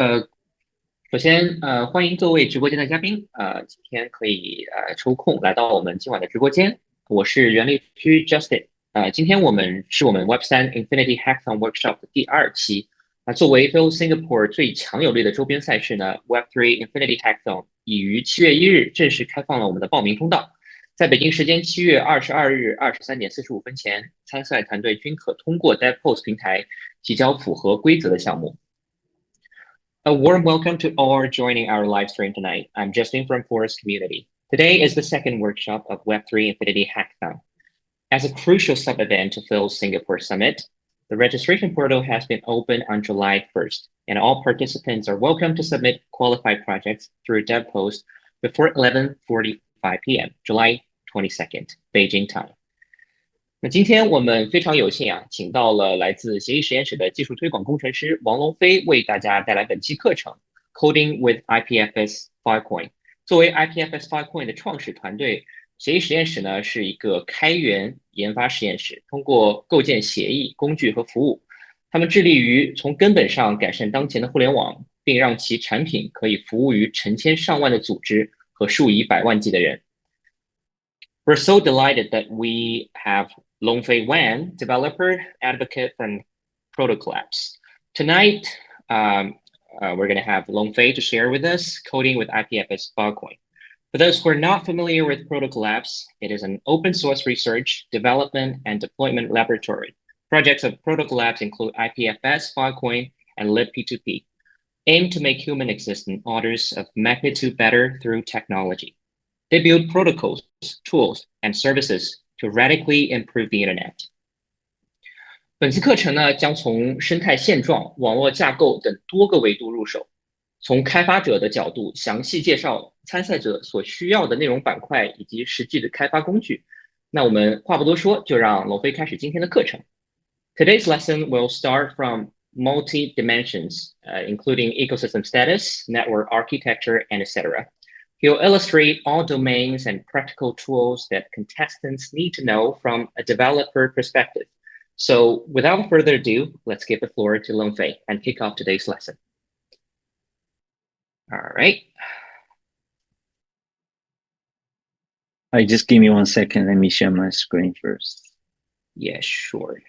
呃，首先欢迎各位直播间的嘉宾，今天可以抽空来到我们今晚的直播间。我是原力区 Justin，今天我们 Web3 Infinity Hackathon Workshop 的第二期。作为 Phil Singapore 最强有力的周边赛事呢，Web3 Infinity Hackathon 已于7月1日正式开放了我们的报名通道。在北京时间7月22日23:45前，参赛团队均可通过 DevPost 平台提交符合规则的项目。A warm welcome to all joining our live stream tonight. I'm Justin from Forest Community. Today is the second workshop of Web3 Infinity Hackathon. As a crucial sub-event to Phil's Singapore Summit, the registration portal has been open on July 1st, and all participants are welcome to submit qualified projects through DevPost before 11:45 p.m., July 22nd, Beijing time. 那今天我们非常有幸请到了来自协议实验室的技术推广工程师王龙飞，为大家带来本期课程 Coding with IPFS Filecoin。作为 IPFS Filecoin 的创始团队，协议实验室呢是一个开源研发实验室，通过构建协议、工具和服务，他们致力于从根本上改善当前的互联网，并让其产品可以服务于成千上万的组织和数以百万计的人。We're so delighted that we have Longfei Wang, developer advocate from Protocol Labs. Tonight, we're going to have Longfei to share with us coding with IPFS Filecoin. For those who are not familiar with Protocol Labs, it is an open source research, development, and deployment laboratory. Projects of Protocol Labs include IPFS, Filecoin, and libp2p, aim to make human existence orders of magnitude better through technology. They build protocols, tools, and services to radically improve the internet. 本次课程呢，将从生态现状、网络架构等多个维度入手，从开发者的角度详细介绍参赛者所需要的内容板块以及实际的开发工具。那我们话不多说，就让龙飞开始今天的课程。Today's lesson will start from multi dimensions, including ecosystem status, network architecture, and etc. He'll illustrate all domains and practical tools that contestants need to know from a developer perspective. So without further ado, let's give the floor to Longfei and kick off today's lesson. All right. Just give me 1 second. Let me share my screen first. Yeah, sure.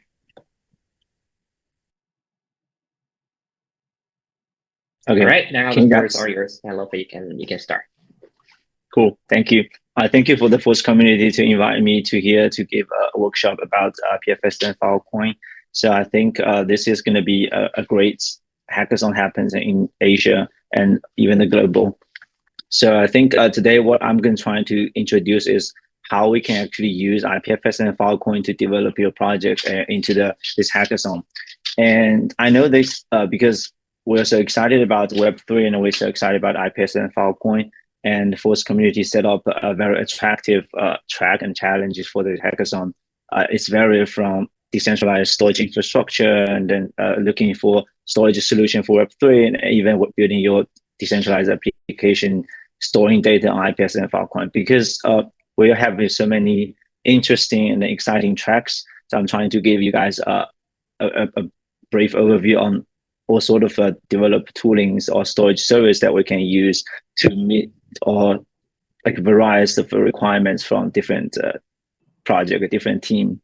Okay. All right. Now the floors are yours. Longfei, you can start. Cool. Thank you. Thank you for the Force community to invite me to here to give a workshop about IPFS and Filecoin. So I think this is going to be a great hackathon happens in Asia and even the global. So I think today what I'm going to try to introduce is how we can actually use IPFS and Filecoin to develop your project into this hackathon. And I know this because we're so excited about Web3 and we're so excited about IPFS and Filecoin. And Force community set up a very attractive track and challenges for the hackathon. It's varied from decentralized storage infrastructure and then looking for storage solution for Web3 and even building your decentralized application, storing data on IPFS and Filecoin. Because we have so many interesting and exciting tracks, so I'm trying to give you guys a brief overview on all sort of developed toolings or storage service that we can use to meet or like various of requirements from different project, a different team.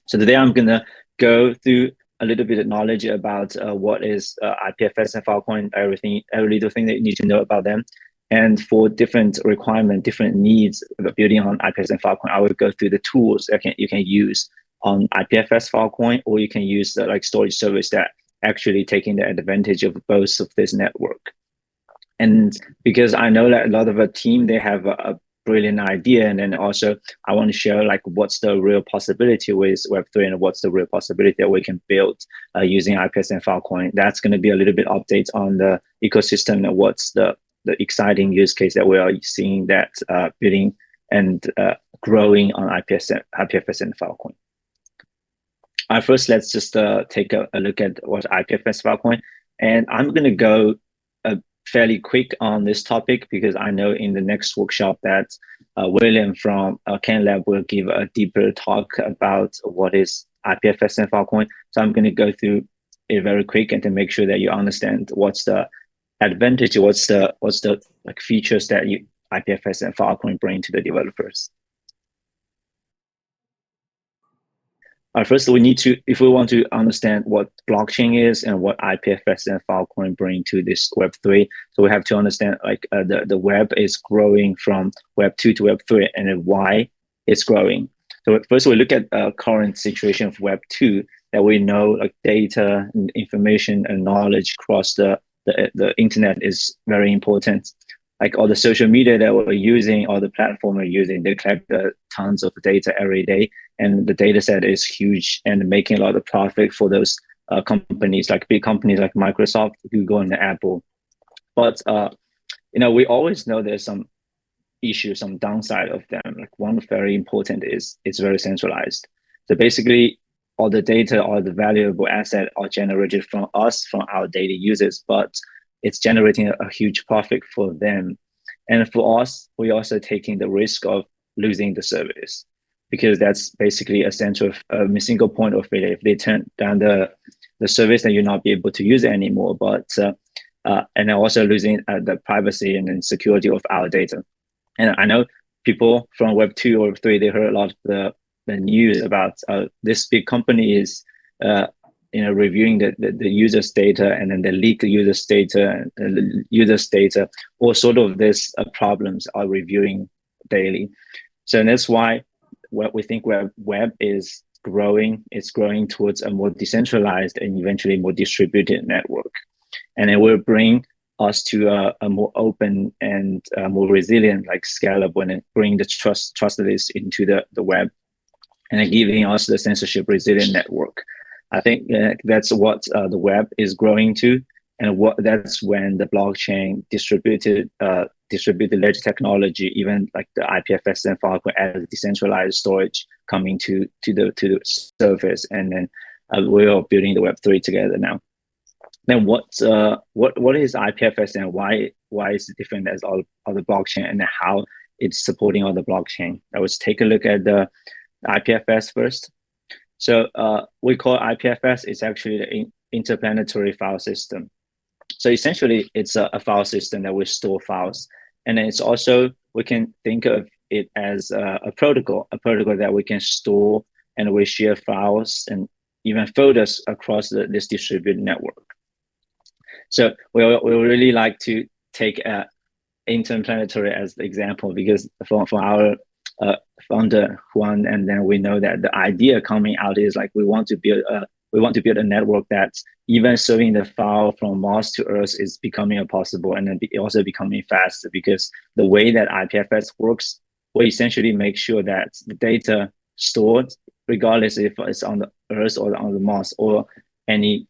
So today I'm gonna go through a little bit of knowledge about what is IPFS and Filecoin, every little thing that you need to know about them. And for different requirement, different needs of building on IPFS and Filecoin, I will go through the tools that you can use on IPFS Filecoin, or you can use the like storage service that actually taking the advantage of both of this network. And because I know that a lot of a team, they have a brilliant idea. And then also I want to share like what's the real possibility with Web3 and what's the real possibility that we can build using IPFS and Filecoin. That's going to be a little bit updates on the ecosystem and what's the exciting use case that we are seeing that building and growing on IPFS and Filecoin. First, let's just take a look at what IPFS Filecoin. And I'm going to go fairly quick on this topic because I know in the next workshop that William from Ken Lab will give a deeper talk about what is IPFS and Filecoin. So I'm going to go through it very quick and to make sure that you understand what's the advantage? What's the like features that IPFS and Filecoin bring to the developers? First, we need to, if we want to understand what blockchain is and what IPFS and Filecoin bring to this Web3, so we have to understand like the web is growing from Web2 to Web3 and then why it's growing. So first, we look at current situation of Web2 that we know like data, and information, and knowledge across the internet is very important. Like all the social media that we're using, all the platform we're using, they collect tons of data every day, and the data set is huge and making a lot of profit for those companies, like big companies like Microsoft, Google, and Apple. But we always know there's some issue, some downside of them. Like one very important is it's very centralized. So basically, all the data, all the valuable asset are generated from us, from our daily users, but it's generating a huge profit for them. And for us, we're also taking the risk of losing the service, because that's basically a central single point of failure. If they turn down the service, then you'll not be able to use it anymore. But and then also losing the privacy and then security of our data. And I know people from Web2 or Web3, they heard a lot of the news about this big company is reviewing the users' data, and then they leak the users' data, and the users' data, all sort of these problems are reviewing daily. So that's why what we think web is growing. It's growing towards a more decentralized and eventually more distributed network, and it will bring us to a more open and more resilient, like scalable, and bring the trustless into the web, and giving us the censorship resilient network. I think that's what the web is growing to, and that's when the blockchain distributed ledger technology, even like the IPFS and Filecoin as decentralized storage coming to the surface, and then we are building the Web3 together now. Then what is IPFS and why is it different as all other blockchain, and how it's supporting other blockchain? Let's take a look at the IPFS first. So we call IPFS, it's actually the interplanetary file system. So essentially, it's a file system that we store files, and then it's also, we can think of it as a protocol that we can store, and we share files and even folders across this distributed network. So we really like to take interplanetary as the example, because from our founder Wang, and then we know that the idea coming out is like we want to build a network that's even serving the file from Mars to Earth is becoming possible, and then also becoming faster, because the way that IPFS works, we essentially make sure that the data stored, regardless if it's on the Earth or on the Mars or any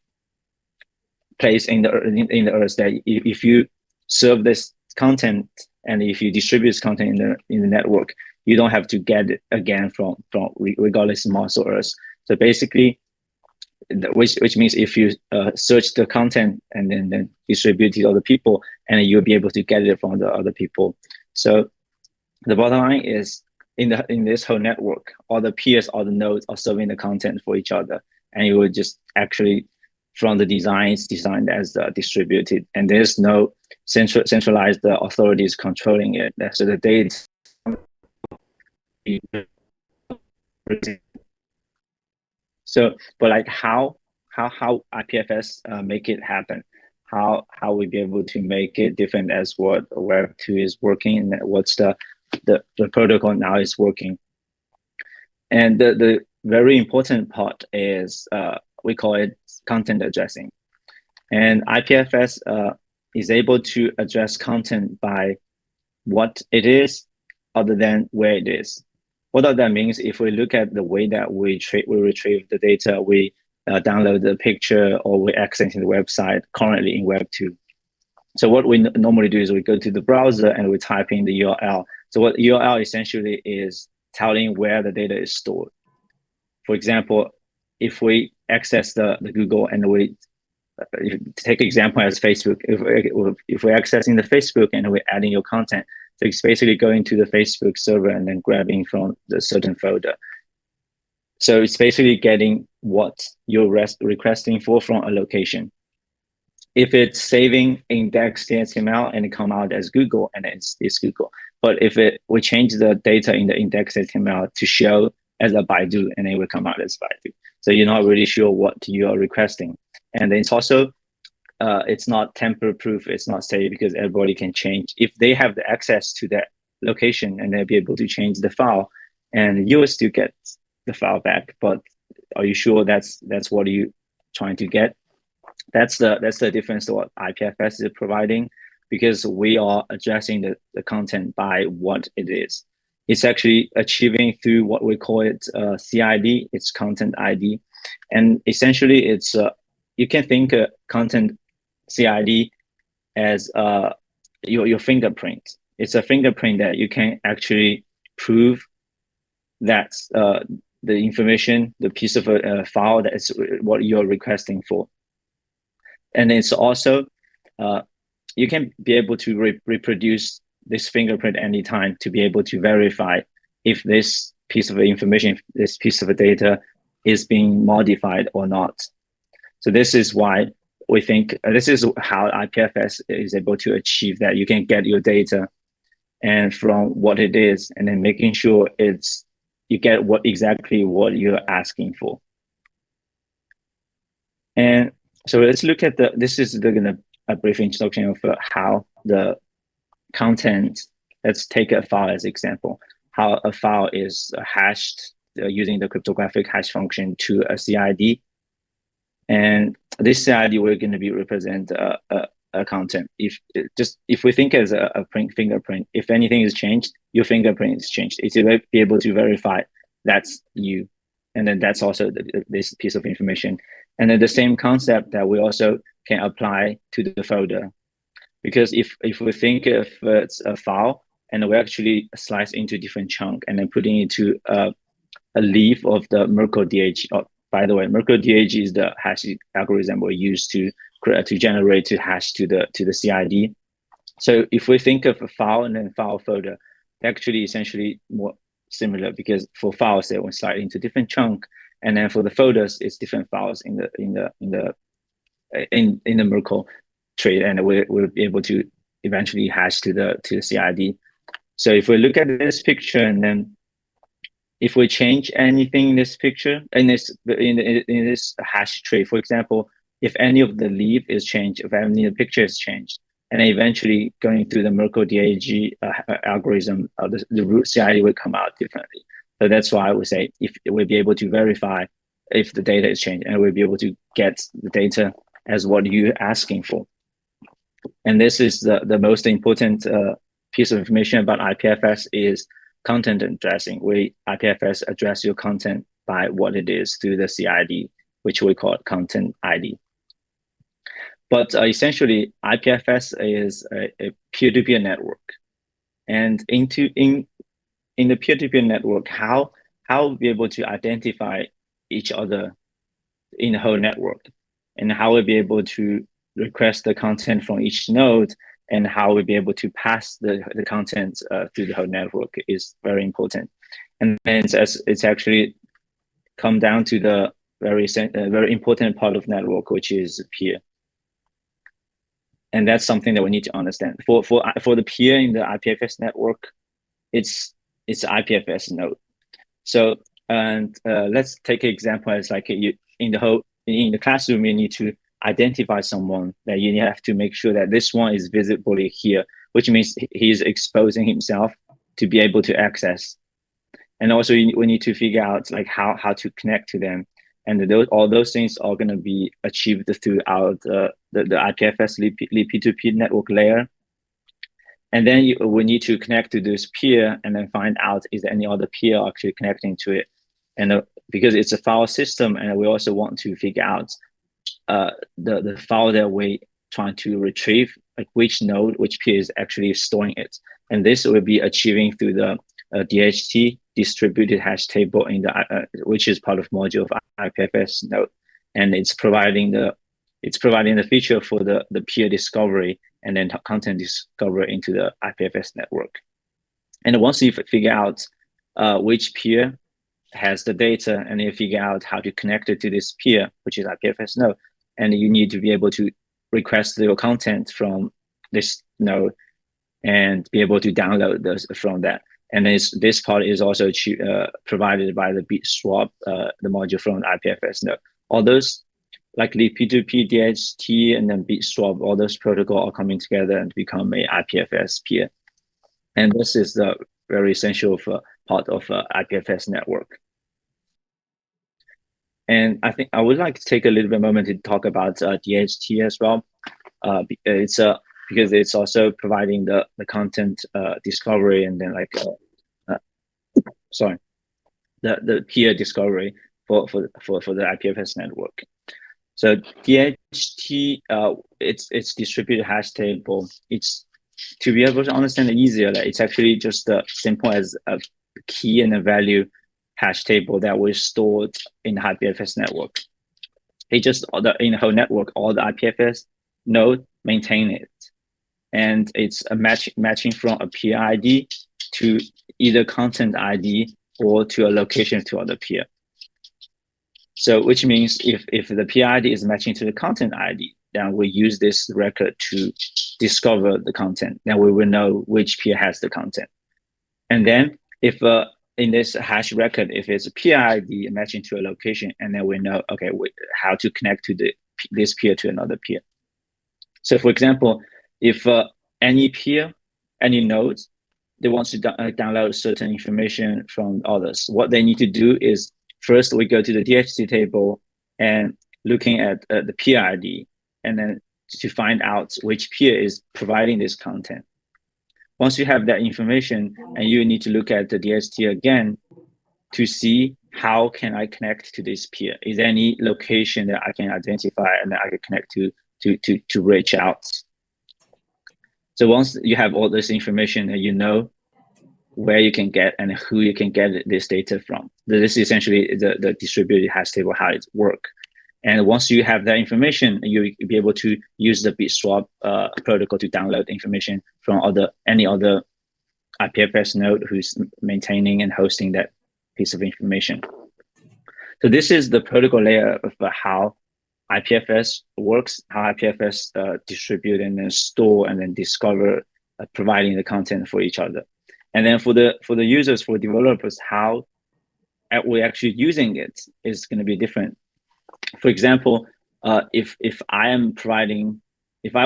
place in the Earth, that if you serve this content and if you distribute this content in the network, you don't have to get it again from regardless of Mars or Earth. So basically, which means if you search the content and then distribute it to other people, and you'll be able to get it from the other people. So the bottom line is, in this whole network, all the peers, all the nodes are serving the content for each other, and you will just actually, from the designs, designed as distributed, and there's no centralized authorities controlling it. So the data. So, but like how IPFS make it happen? How we be able to make it different as what Web2 is working, and what's the protocol now is working? And the very important part is we call it content addressing, and IPFS is able to address content by what it is, other than where it is. What that means, if we look at the way that we retrieve the data, we download the picture, or we access the website currently in Web2. So what we normally do is we go to the browser and we type in the URL. So what URL essentially is telling where the data is stored. For example, if we access the Google, and we take example as Facebook, if we're accessing the Facebook and we're adding your content, so it's basically going to the Facebook server and then grabbing from the certain folder. So it's basically getting what you're requesting for from a location. if it's saving indexed HTML and it come out as Google, and it's Google. But if we change the data in the index HTML to show as a Baidu, and it will come out as Baidu. So you're not really sure what you are requesting. And it's also, it's not tamper-proof, it's not safe, because everybody can change. If they have the access to that location, and they'll be able to change the file, and you will still get the file back. But are you sure that's what you're trying to get? That's the difference to what IPFS is providing, because we are addressing the content by what it is. It's actually achieving through what we call it CID, it's content ID. And essentially it's, you can think content CID as your fingerprint. It's a fingerprint that you can actually prove that the information, the piece of a file, that is what you're requesting for. And it's also, you can be able to reproduce this fingerprint anytime to be able to verify if this piece of information, this piece of data is being modified or not. So this is why we think, this is how IPFS is able to achieve that. You can get your data and from what it is, and then making sure you get exactly what you're asking for. And so let's look at this is a brief introduction of how the content, let's take a file as example, how a file is hashed using the cryptographic hash function to a CID. And this CID, we're going to be represent a content. If we think as a fingerprint, if anything is changed, your fingerprint is changed. It's to be able to verify that's you. And then that's also this piece of information. And then the same concept that we also can apply to the folder. Because if we think of it's a file, and we actually slice into different chunk and then putting it to a leaf of the Merkle DH. Oh, by the way, Merkle DH is the hash algorithm we use to generate to hash to the CID. So if we think of a file and then file folder, actually essentially more similar, because for files they will slide into different chunk, and then for the folders it's different files in the Merkle tree, and we'll be able to eventually hash to the CID. So if we look at this picture, and then if we change anything in this picture, in this hash tree, for example, if any of the leaf is changed, if any of the picture is changed, and then eventually going through the Merkle DAG algorithm, the root CID will come out differently. So that's why I would say if we'll be able to verify if the data is changed, and we'll be able to get the data as what you're asking for. And this is the most important piece of information about IPFS is content addressing. IPFS address your content by what it is through the CID, which we call content ID. But essentially, IPFS is a peer-to-peer network. And in the peer-to-peer network, how we'll be able to identify each other in the whole network, and how we'll be able to request the content from each node, and how we'll be able to pass the content through the whole network is very important. And then it's actually come down to the very important part of network, which is peer. And that's something that we need to understand. For the peer in the IPFS network, it's IPFS node. So let's take an example as like in the classroom, you need to identify someone that you have to make sure that this one is visibly here, which means he's exposing himself to be able to access. And also we need to figure out like how to connect to them. And all those things are going to be achieved throughout the IPFS P2P network layer. And then we need to connect to this peer and then find out is there any other peer actually connecting to it. And because it's a file system, and we also want to figure out the file that we're trying to retrieve, like which node, which peer is actually storing it. And this will be achieving through the DHT, distributed hash table, in the which is part of module of IPFS node. And it's providing the feature for the peer discovery and then content discovery into the IPFS network. And once you figure out which peer has the data, and you figure out how to connect it to this peer, which is IPFS node, and you need to be able to request your content from this node and be able to download those from that. And this part is also provided by the BitSwap, the module from the IPFS node. All those, like the P2P, DHT, and then BitSwap, all those protocols are coming together and become a IPFS peer. And this is the very essential part of IPFS network. And I think I would like to take a little bit moment to talk about DHT as well. It's because it's also providing the content discovery and then like the peer discovery for the IPFS network. So DHT, it's distributed hash table. It's to be able to understand it easier. Like it's actually just simple as a key and a value hash table that was stored in the IPFS network. It just in the whole network, all the IPFS node maintain it, and it's a matching from a peer ID to either content ID or to a location to other peer. So which means if the peer ID is matching to the content ID, then we use this record to discover the content. Then we will know which peer has the content. And then if in this hash record, if it's a peer ID matching to a location, and then we know, okay, how to connect to this peer to another peer. So for example, if any peer, any node, they want to download certain information from others, what they need to do is first we go to the DHT table and looking at the peer ID, and then to find out which peer is providing this content. Once you have that information, and you need to look at the DHT again to see how can I connect to this peer. Is there any location that I can identify and that I can connect to reach out? So once you have all this information, and you know where you can get and who you can get this data from. This is essentially the distributed hash table, how it works. And once you have that information, you'll be able to use the BitSwap protocol to download information from any other IPFS node who's maintaining and hosting that piece of information. So this is the protocol layer of how IPFS works, how IPFS distribute and then store and then discover, providing the content for each other. And then for the users, for developers, how we're actually using it is going to be different. For example, if I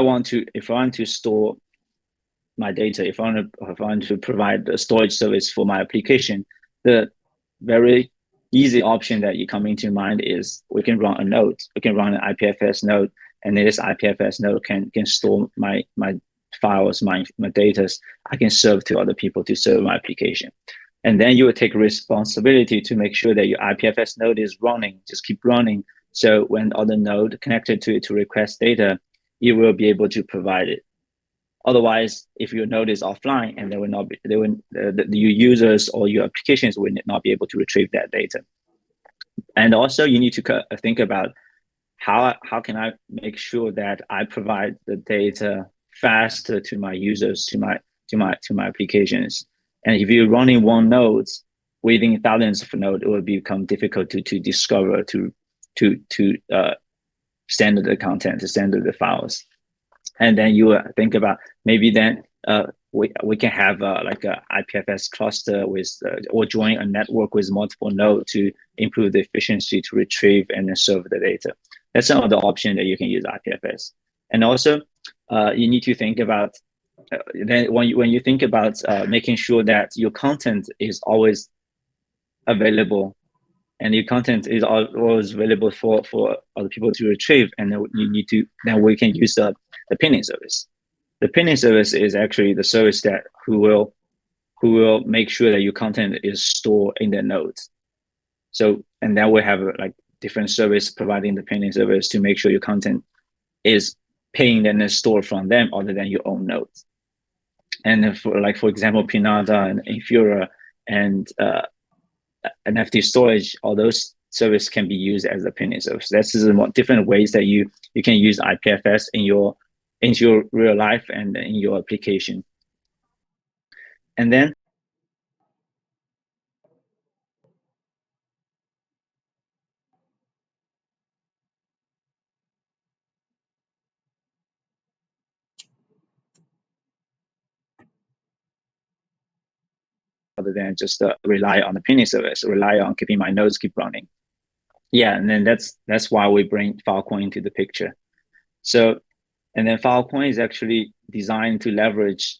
want to store my data, if I want to provide a storage service for my application, the very easy option that you come into mind is we can run a node. We can run an IPFS node, and this IPFS node can store my files, my data. I can serve to other people to serve my application. And then you will take responsibility to make sure that your IPFS node is running, just keep running. So when other node connected to it to request data, you will be able to provide it. Otherwise, if your node is offline, and your users or your applications will not be able to retrieve that data. And also, you need to think about how can I make sure that I provide the data faster to my users, to my applications. And if you're running one node within thousands of nodes, it will become difficult to discover, to send the content, to send the files. And then you think about maybe then we can have like a IPFS cluster with or join a network with multiple nodes to improve the efficiency to retrieve and then serve the data. That's another option that you can use IPFS. And also, you need to think about then when you think about making sure that your content is always available, and your content is always available for other people to retrieve, and then we can use the pinning service. The pinning service is actually the service that who will make sure that your content is stored in the nodes. So, and then we have like different service providing the pinning service to make sure your content is paying and then stored from them other than your own nodes. And for example, Pinata and Infura and NFT storage, all those services can be used as a pinning service. That's the different ways that you can use IPFS into your real life and in your application. And then than just rely on the pinning service, rely on keeping my nodes keep running. Yeah, and then that's why we bring Filecoin into the picture. So, and then Filecoin is actually designed to leverage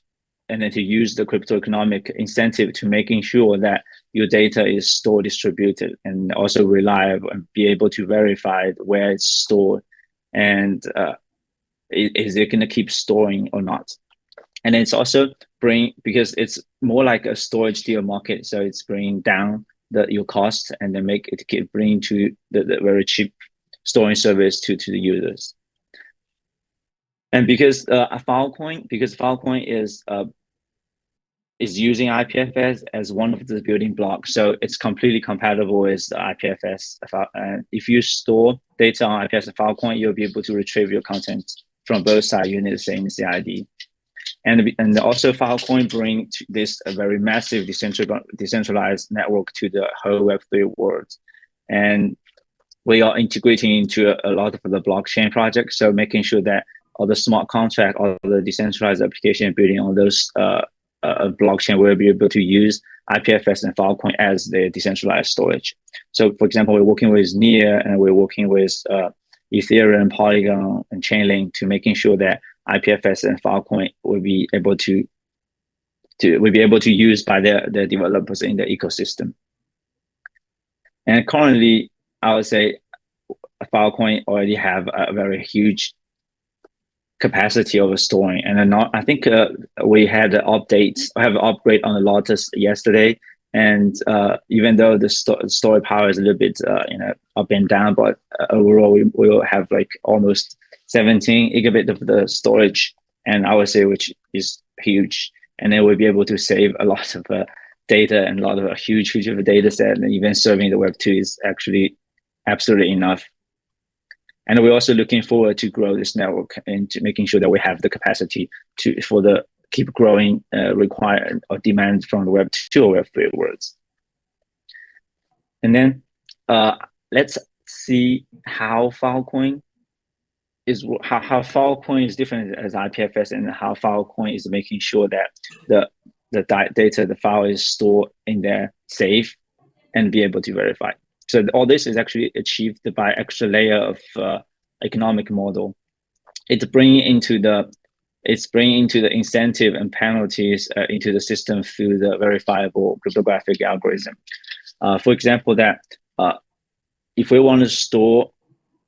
and then to use the crypto economic incentive to making sure that your data is stored distributed and also reliable and be able to verify where it's stored and is it going to keep storing or not. And it's also because it's more like a storage deal market, so it's bringing down your cost and then make it keep bringing to the very cheap storing service to the users. And because Filecoin is using IPFS as one of the building blocks, so it's completely compatible with the IPFS. If you store data on IPFS and Filecoin, you'll be able to retrieve your content from both sides using the same CID. And also Filecoin bring this a very massive decentralized network to the whole Web3 world. And we are integrating into a lot of the blockchain projects, so making sure that all the smart contract, all the decentralized application building on those blockchain will be able to use IPFS and Filecoin as their decentralized storage. So for example, we're working with Near and we're working with Ethereum, Polygon, and Chainlink to making sure that IPFS and Filecoin will be able to use by their developers in the ecosystem. And currently, I would say Filecoin already have a very huge capacity of storing, and I think we had updates. I have an upgrade on the Lotus yesterday, and even though the storage power is a little bit up and down, but overall we will have like almost 17 gigabit of the storage, and I would say which is huge, and then we'll be able to save a lot of data and a lot of a huge of a data set, and even serving the Web2 is actually absolutely enough. And we're also looking forward to grow this network and to making sure that we have the capacity for the keep growing require or demand from the Web2 or Web3 worlds. And then let's see how Filecoin is different as IPFS, and how Filecoin is making sure that the data, the file is stored in there safe and be able to verify. So all this is actually achieved by extra layer of economic model. It's bringing into the incentive and penalties into the system through the verifiable cryptographic algorithm. For example, that if we want to store,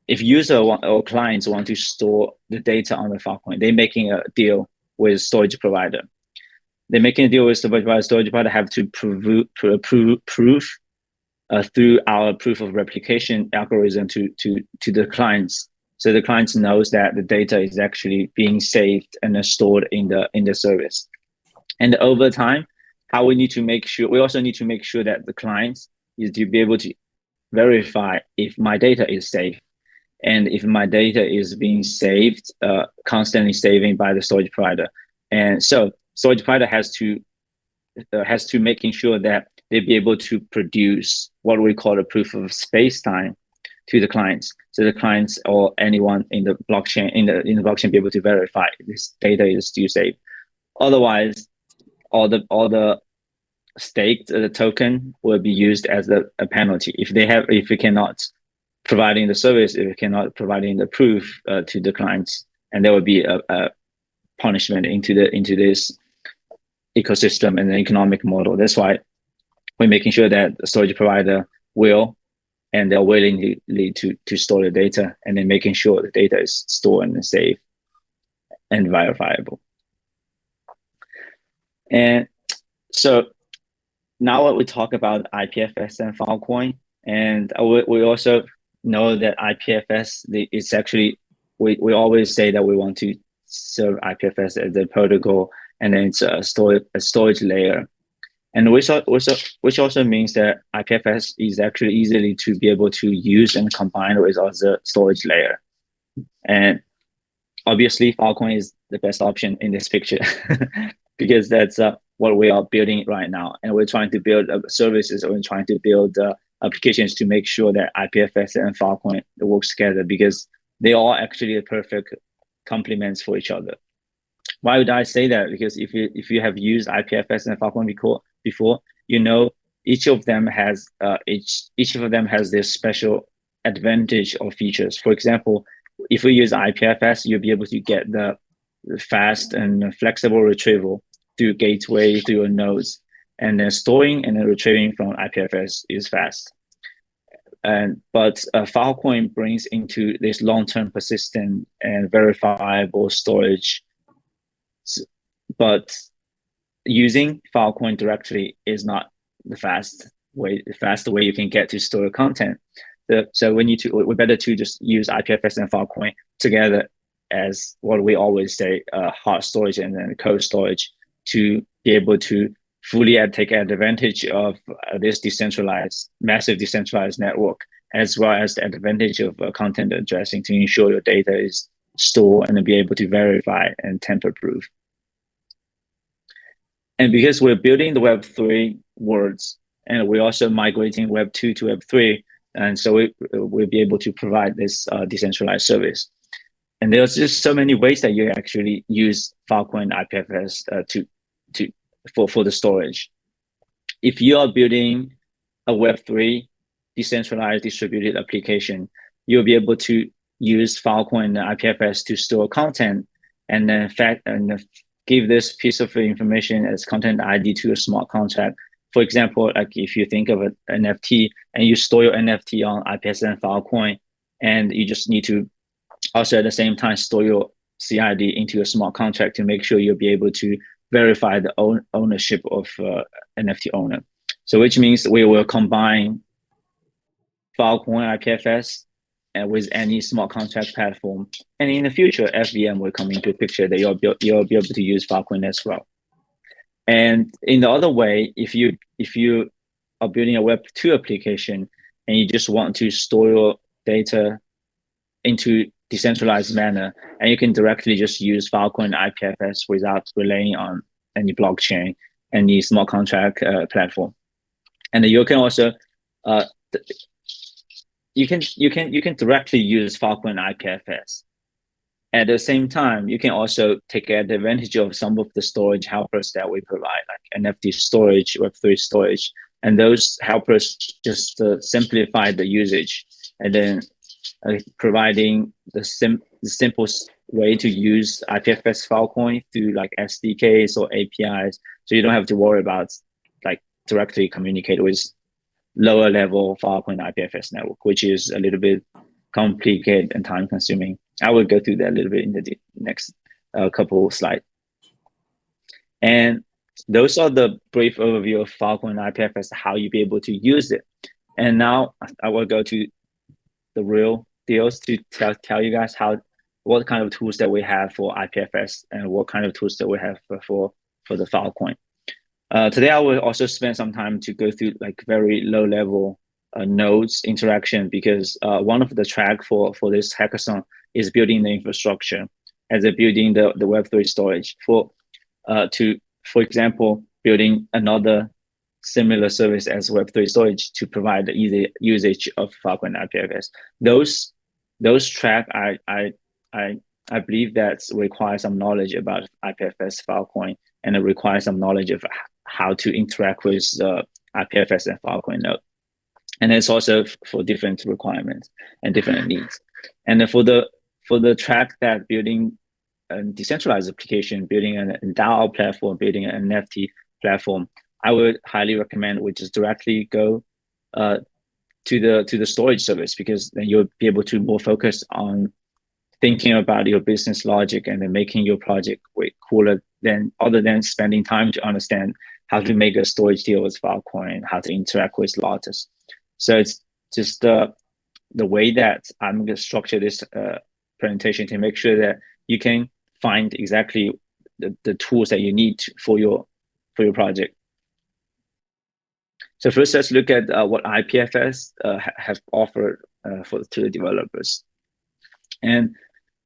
if user or clients want to store the data on the Filecoin, they're making a deal with storage provider. They're making a deal with storage provider. Storage provider have to prove through our proof of replication algorithm to the clients, so the clients knows that the data is actually being saved and stored in the service. And over time, how we need to make sure, we also need to make sure that the clients is to be able to verify if my data is safe, and if my data is being saved, constantly saving by the storage provider. And so storage provider has to making sure that they be able to produce what we call a proof of space-time to the clients, so the clients or anyone in the blockchain in the blockchain be able to verify this data is still safe. Otherwise, all the staked token will be used as a penalty if we cannot providing the service, if we cannot providing the proof to the clients, and there will be a punishment into this ecosystem and the economic model. That's why we're making sure that the storage provider will, and they're willing to store the data, and then making sure the data is stored and safe and verifiable. And so now we talk about IPFS and Filecoin, and we also know that IPFS is actually, we always say that we want to serve IPFS as the protocol, and then it's a storage layer. And which also means that IPFS is actually easily to be able to use and combine with other storage layer. And obviously, Filecoin is the best option in this picture because that's what we are building right now. And we're trying to build services, or we're trying to build applications to make sure that IPFS and Filecoin works together, because they are actually a perfect complements for each other. Why would I say that? Because if you have used IPFS and Filecoin before, each of them has this special advantage or features. For example, if we use IPFS, you'll be able to get the fast and flexible retrieval through gateway, through your nodes, and then storing and then retrieving from IPFS is fast. But Filecoin brings into this long-term persistent and verifiable storage. But using Filecoin directly is not the fast way you can get to store content. So we're better to just use IPFS and Filecoin together as what we always say, hard storage and then cold storage, to be able to fully take advantage of this massive decentralized network, as well as the advantage of content addressing to ensure your data is stored and be able to verify and tamper-proof. And because we're building the Web3 worlds, and we're also migrating Web2 to Web3, and so we'll be able to provide this decentralized service. And there's just so many ways that you actually use Filecoin IPFS for the storage. If you are building a Web3 decentralized distributed application, you'll be able to use Filecoin IPFS to store content, and then give this piece of information as content ID to a smart contract. For example, like if you think of an NFT and you store your NFT on IPFS and Filecoin, and you just need to also at the same time store your CID into a smart contract to make sure you'll be able to verify the ownership of NFT owner. So which means we will combine Filecoin IPFS and with any smart contract platform. And in the future, FVM will come into the picture that you'll be able to use Filecoin as well. And in the other way, if you are building a Web2 application and you just want to store your data into decentralized manner, and you can directly just use Filecoin IPFS without relying on any blockchain, any smart contract platform. And you can also you can directly use Filecoin IPFS. At the same time, you can also take advantage of some of the storage helpers that we provide, like NFT storage, Web3 storage, and those helpers just simplify the usage, and then providing the simplest way to use IPFS Filecoin through like SDKs or APIs, so you don't have to worry about like directly communicate with lower level Filecoin IPFS network, which is a little bit complicated and time consuming. I will go through that a little bit in the next couple slides. And those are the brief overview of Filecoin IPFS, how you be able to use it. And now I will go to the real deals to tell you guys what kind of tools that we have for IPFS and what kind of tools that we have for the Filecoin. Today, I will also spend some time to go through like very low level nodes interaction, because one of the track for this hackathon is building the infrastructure as a building the Web3 storage for example, building another similar service as Web3 storage to provide the easy usage of Filecoin IPFS. Those track I believe that requires some knowledge about IPFS Filecoin, and it requires some knowledge of how to interact with the IPFS and Filecoin node. And it's also for different requirements and different needs. And then for the track that building a decentralized application, building a DAO platform, building an NFT platform, I would highly recommend we just directly go to the storage service, because then you'll be able to more focus on thinking about your business logic and then making your project way cooler other than spending time to understand how to make a storage deal with Filecoin, how to interact with Lotus. So it's just the way that I'm going to structure this presentation to make sure that you can find exactly the tools that you need for your project. So first, let's look at what IPFS have offered to the developers. And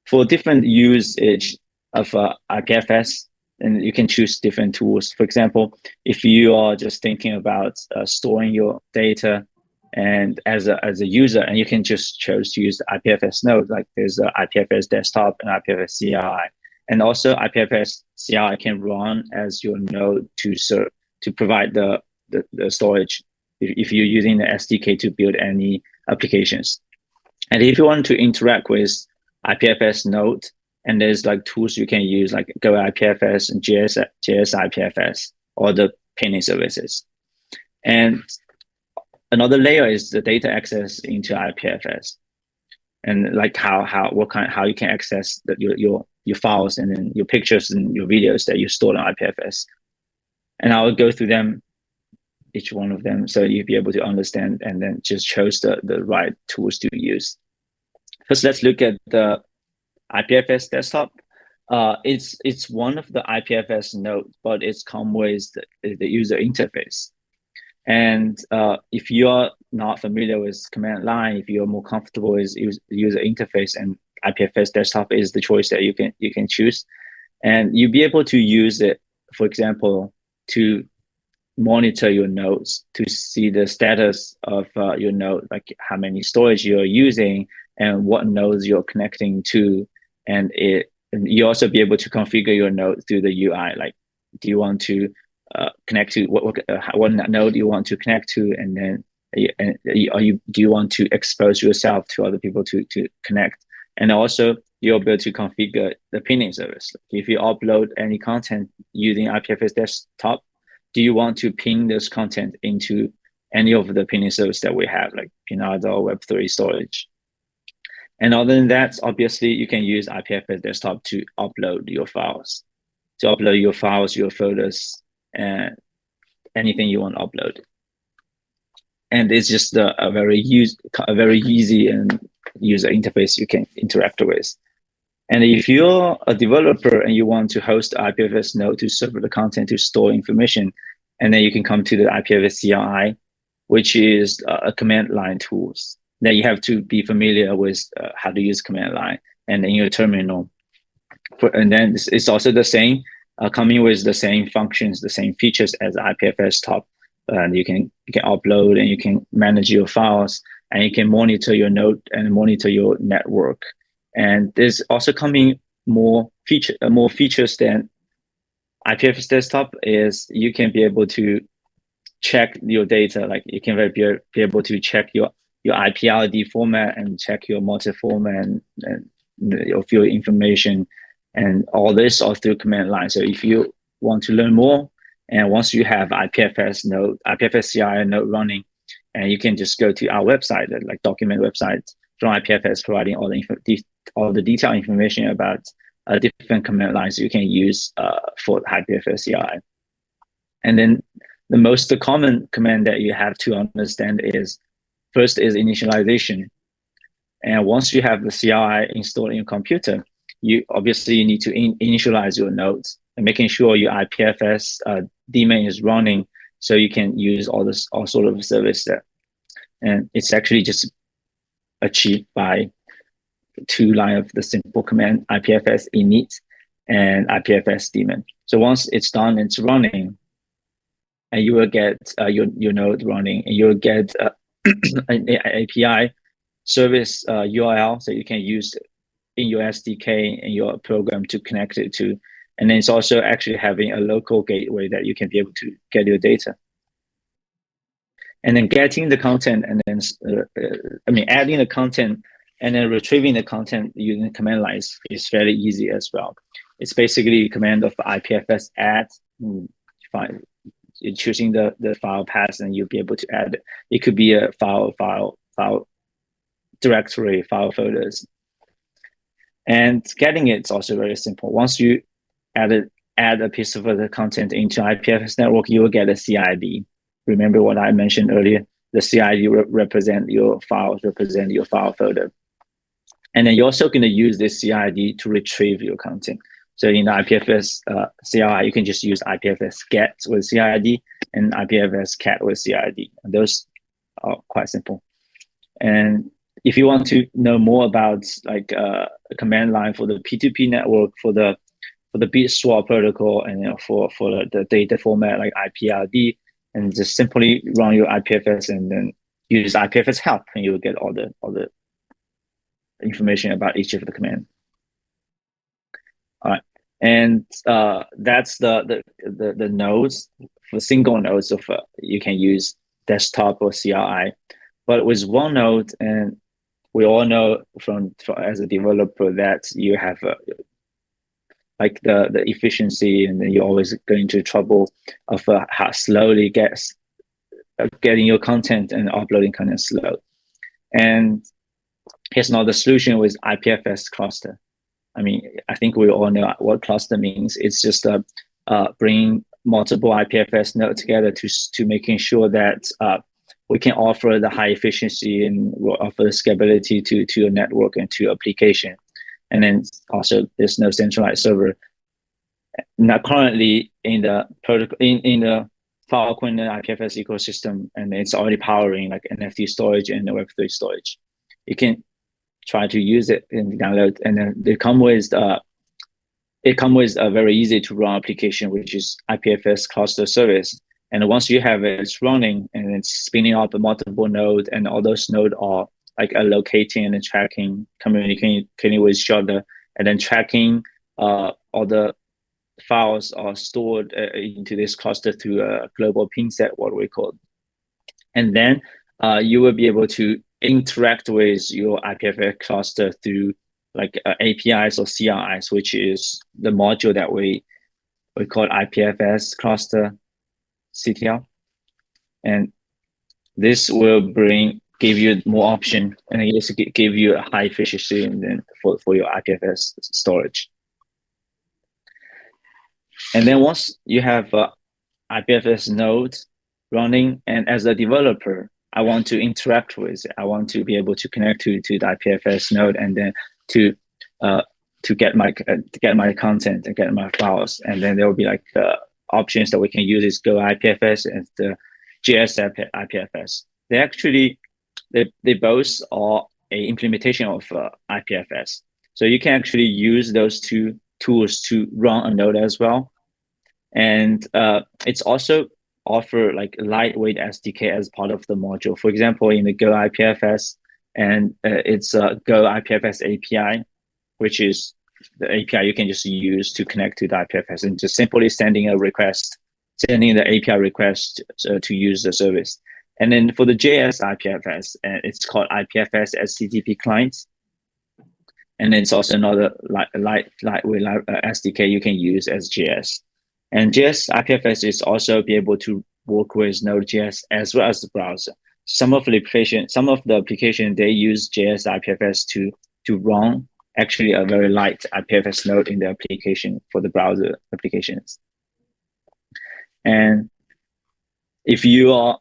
for different usage of IPFS, and you can choose different tools. For example, if you are just thinking about storing your data and as a user, and you can just choose to use the IPFS node, like there's the IPFS desktop and IPFS CLI. And also IPFS CLI can run as your node to provide the the storage if you're using the SDK to build any applications. And if you want to interact with IPFS node, and there's like tools you can use like Go IPFS and JS IPFS or the pinning services. And another layer is the data access into IPFS, and like how you can access your files and then your pictures and your videos that you stored on IPFS. And I will go through them, each one of them, so you'll be able to understand and then just choose the right tools to use. First, let's look at the IPFS desktop. It's one of the IPFS nodes, but it's come with the user interface. And if you're not familiar with command line, if you're more comfortable with user interface, and IPFS desktop is the choice that you can choose, and you'll be able to use it, for example, to monitor your nodes, to see the status of your node, like how many storage you're using and what nodes you're connecting to, and you also be able to configure your node through the UI. Like, do you want to connect to what node you want to connect to, and then do you want to expose yourself to other people to connect? And also you'll be able to configure the pinning service. If you upload any content using IPFS desktop, do you want to pin this content into any of the pinning service that we have, like Pinado or Web3 storage? And other than that, obviously you can use IPFS desktop to upload your files, your folders, and anything you want to upload. And it's just a very easy and user interface you can interact with. And if you're a developer and you want to host IPFS node to serve the content to store information, and then you can come to the IPFS CLI, which is a command line tools. Then you have to be familiar with how to use command line and in your terminal. And then it's also the same, coming with the same functions, the same features as IPFS top. And you can upload and you can manage your files, and you can monitor your node and monitor your network. And there's also coming more features than IPFS desktop. Is you can be able to check your data, like you can be able to check your IPRD format and check your multi-format and of your information, and all this all through command line. So if you want to learn more, and once you have IPFS CI node running, and you can just go to our website, like document website from IPFS, providing all the detailed information about different command lines you can use for IPFS CI. And then the most common command that you have to understand is, first is initialization. And once you have the CLI installed in your computer, you obviously need to initialize your nodes and making sure your IPFS daemon is running, so you can use all sort of service there. And it's actually just achieved by 2 lines of the simple command IPFS init and IPFS daemon. So once it's done, it's running, and you will get your node running, and you'll get an API service URL, so you can use in your SDK and your program to connect it to. And then it's also actually having a local gateway that you can be able to get your data. And then getting the content, and then adding the content and then retrieving the content using command lines is fairly easy as well. It's basically a command of IPFS add. You're choosing the file path, and you'll be able to add it. It could be a file directory, file folders. And getting it's also very simple. Once you add a piece of the content into IPFS network, you will get a CID. Remember what I mentioned earlier? The CID represent your files, represent your file folder. And then you're also going to use this CID to retrieve your content. So in the IPFS CLI, you can just use IPFS get with CID and IPFS cat with CID. And those are quite simple. And if you want to know more about like a command line for the P2P network, for the bit swap protocol, and for the data format like IPRD, and just simply run your IPFS and then use IPFS help, and you will get all the information about each of the command. All right. And that's the nodes for single nodes of you can use desktop or CLI. But with one node, and we all know from as a developer that you have like the efficiency, and then you're always going to trouble of how slowly getting your content and uploading content slow. And here's now the solution with IPFS cluster. I mean, I think we all know what cluster means. It's just bringing multiple IPFS nodes together to making sure that we can offer the high efficiency and offer the scalability to a network and to application. And then also there's no centralized server. Now currently in the protocol in the Filecoin IPFS ecosystem, and it's already powering like NFT storage and Web3 storage. You can try to use it and download, and then they come with a very easy to run application, which is IPFS cluster service. And once you have it, it's running and it's spinning up a multiple node, and all those nodes are like allocating and tracking, communicating with each other, and then tracking all the files are stored into this cluster through a global pin set, what we call. And then you will be able to interact with your IPFS cluster through like APIs or CLIs, which is the module that we call IPFS cluster CTL. And this will give you more option, and it give you a high efficiency and then for your IPFS storage. And then once you have IPFS nodes running, and as a developer, I want to interact with it. I want to be able to connect to the IPFS node, and then to get my content and get my files. And then there will be like options that we can use is Go IPFS and the JS IPFS. They both are a implementation of IPFS. So you can actually use those two tools to run a node as well. And it's also offer like lightweight SDK as part of the module. For example, in the Go IPFS, and it's a Go IPFS API, which is the API you can just use to connect to the IPFS, and just simply sending the API request to use the service. And then for the JS IPFS, it's called IPFS HTTP client. And it's also another lightweight SDK you can use as JS. And JS IPFS is also be able to work with Node.js as well as the browser. Some of the application they use JS IPFS to run actually a very light IPFS node in the application for the browser applications. And if you are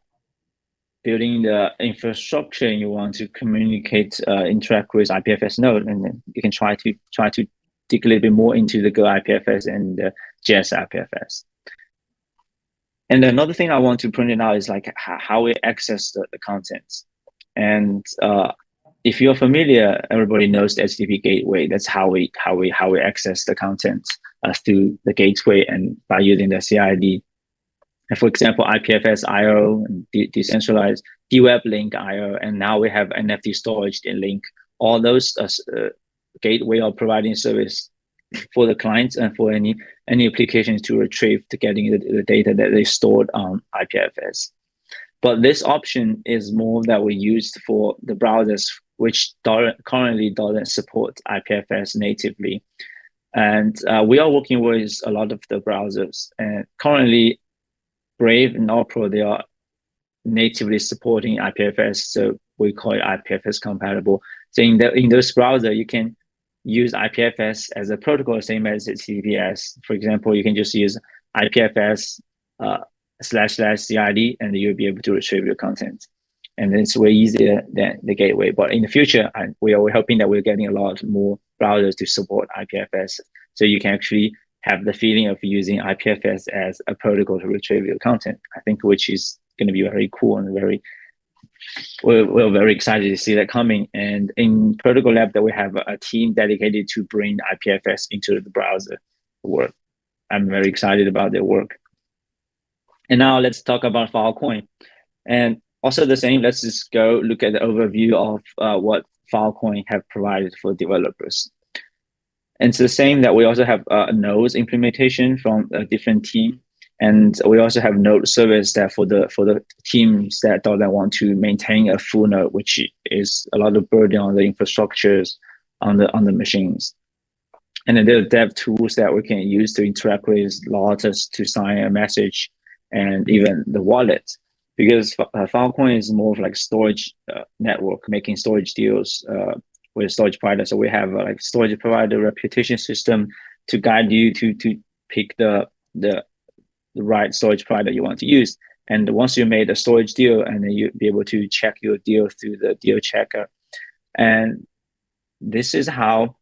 building the infrastructure and you want to communicate, interact with IPFS node, and then you can try to dig a little bit more into the Go IPFS and the JS IPFS. And another thing I want to point out is like how we access the content. And if you're familiar, everybody knows the HTTP gateway. That's how we access the content through the gateway and by using the CID. And for example, IPFS IO, decentralized, DWeb link IO, and now we have NFT storage link. All those gateway are providing service for the clients and for any applications to retrieve to getting the data that they stored on IPFS. But this option is more that we used for the browsers, which currently doesn't support IPFS natively. And we are working with a lot of the browsers, and currently Brave and Opera, they are natively supporting IPFS, so we call it IPFS compatible. So in those browser, you can use IPFS as a protocol, same as HTTPS. For example, you can just use IPFS //CID, and you'll be able to retrieve your content. And it's way easier than the gateway. But in the future, we're hoping that we're getting a lot more browsers to support IPFS, so you can actually have the feeling of using IPFS as a protocol to retrieve your content. I think which is going to be very cool and we're very excited to see that coming. And in Protocol Lab, that we have a team dedicated to bring IPFS into the browser work. I'm very excited about their work. And now let's talk about Filecoin. And also the same, let's just go look at the overview of what Filecoin have provided for developers. And it's the same that we also have nodes implementation from a different team. And we also have node service that for the teams that don't want to maintain a full node, which is a lot of burden on the infrastructures on the machines. And then there are dev tools that we can use to interact with Lotus to sign a message, and even the wallet. Because Filecoin is more of like storage network, making storage deals with storage provider. So we have like storage provider reputation system to guide you to pick the right storage provider you want to use. And once you made a storage deal, and then you'll be able to check your deal through the deal checker. And this is all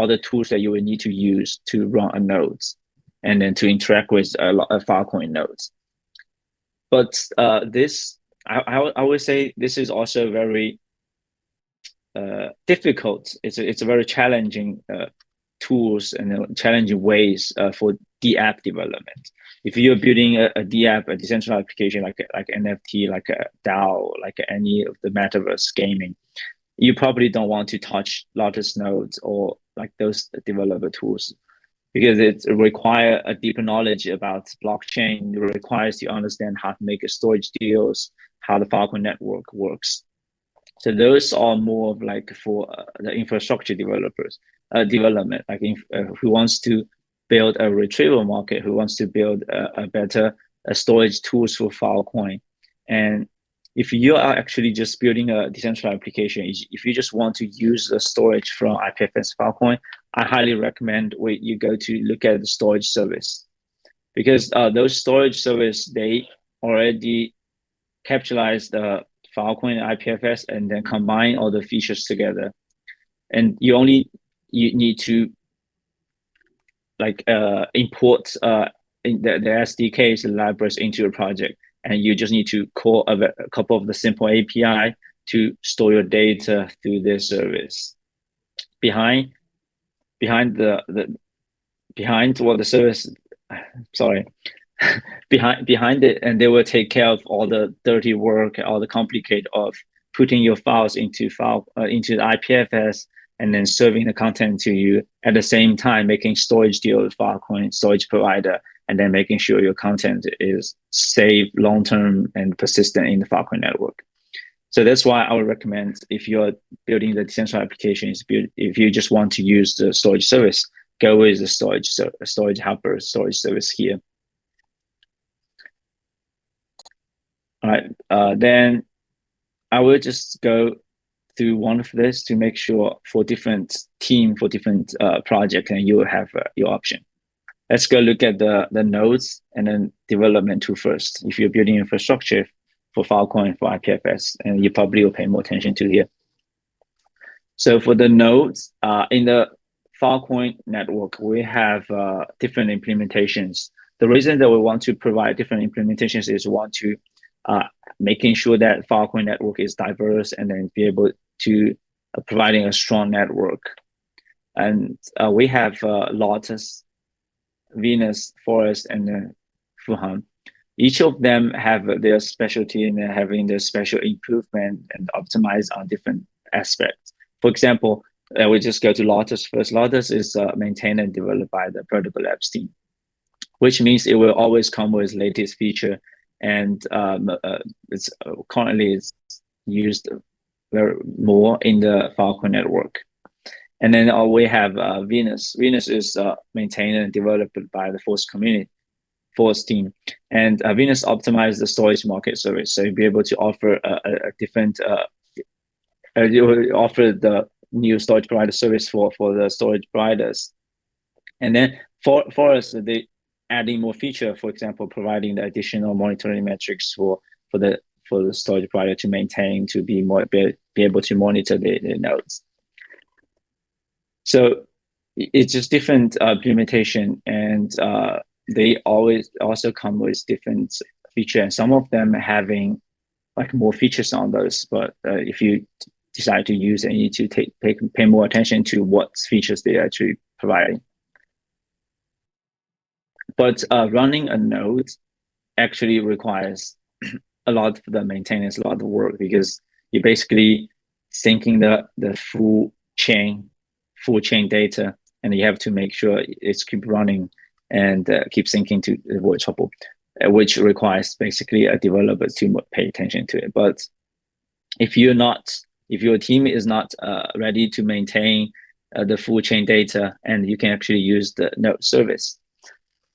the tools that you will need to use to run a node and then to interact with a Filecoin nodes. But I would say this is also very difficult. It's a very challenging tools and challenging ways for DApp development. If you're building a DApp, a decentralized application like NFT, like a DAO, like any of the metaverse gaming, you probably don't want to touch Lotus nodes or like those developer tools, because it requires a deeper knowledge about blockchain. It requires you understand how to make storage deals, how the Filecoin network works. So those are more of like for the infrastructure developers, development, like who wants to build a retrieval market, who wants to build a better storage tools for Filecoin. And if you are actually just building a decentralized application, if you just want to use the storage from IPFS Filecoin, I highly recommend you go to look at the storage service, because those storage service, they already capitalize the Filecoin and IPFS and then combine all the features together. And you need to like import in the SDKs, the libraries into your project, and you just need to call a couple of the simple API to store your data through this service. Behind what the service, sorry, behind it, and they will take care of all the dirty work, all the complicated of putting your files into the IPFS and then serving the content to you at the same time, making storage deal with Filecoin storage provider, and then making sure your content is safe, long-term, and persistent in the Filecoin network. So that's why I would recommend, if you're building the decentralized applications, if you just want to use the storage service, go with the storage helper storage service here. All right, then I will just go through one of this to make sure for different team, for different project, and you will have your option. Let's go look at the nodes and then development tool first. If you're building infrastructure for Filecoin, for IPFS, and you probably will pay more attention to here. So for the nodes, in the Filecoin network, we have different implementations. The reason that we want to provide different implementations is we want to making sure that Filecoin network is diverse, and then be able to providing a strong network. And we have Lotus, Venus, Forest, and then Fuhan. Each of them have their specialty and having their special improvement and optimize on different aspects. For example, we just go to Lotus first. Lotus is maintained and developed by the Vertical Labs team, which means it will always come with latest feature, and it's currently is used very more in the Filecoin network. And then we have Venus. Venus is maintained and developed by the Force team, and Venus optimizes the storage market service, so you'll be able to offer a different you will offer the new storage provider service for the storage providers. And then Forest, they adding more feature, for example, providing the additional monitoring metrics for the storage provider to maintain, to be able to monitor the nodes. So it's just different implementation, and they always also come with different features, and some of them having like more features on those. But if you decide to use it, you need to pay more attention to what features they are actually providing. But running a node actually requires a lot of the maintenance, a lot of work, because you're basically syncing the full chain full chain data, and you have to make sure it's keep running and keep syncing to avoid trouble, which requires basically a developer to pay attention to it. But if your team is not ready to maintain the full chain data, and you can actually use the node service.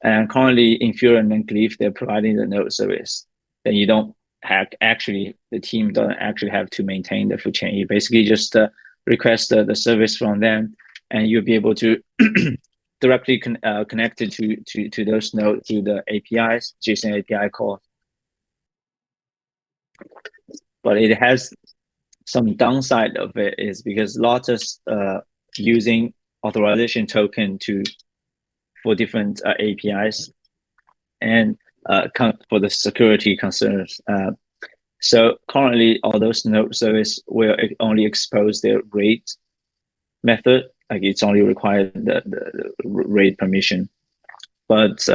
And currently, Infura and Glyph, they're providing the node service. Then you don't the team doesn't actually have to maintain the full chain. You basically just request the service from them, and you'll be able to directly connect it to those nodes through the APIs, JSON API call. But it has some downside of it is because Lotus using authorization token for different APIs and for the security concerns. So currently, all those node service will only expose their rate method. Like it's only required the rate permission. But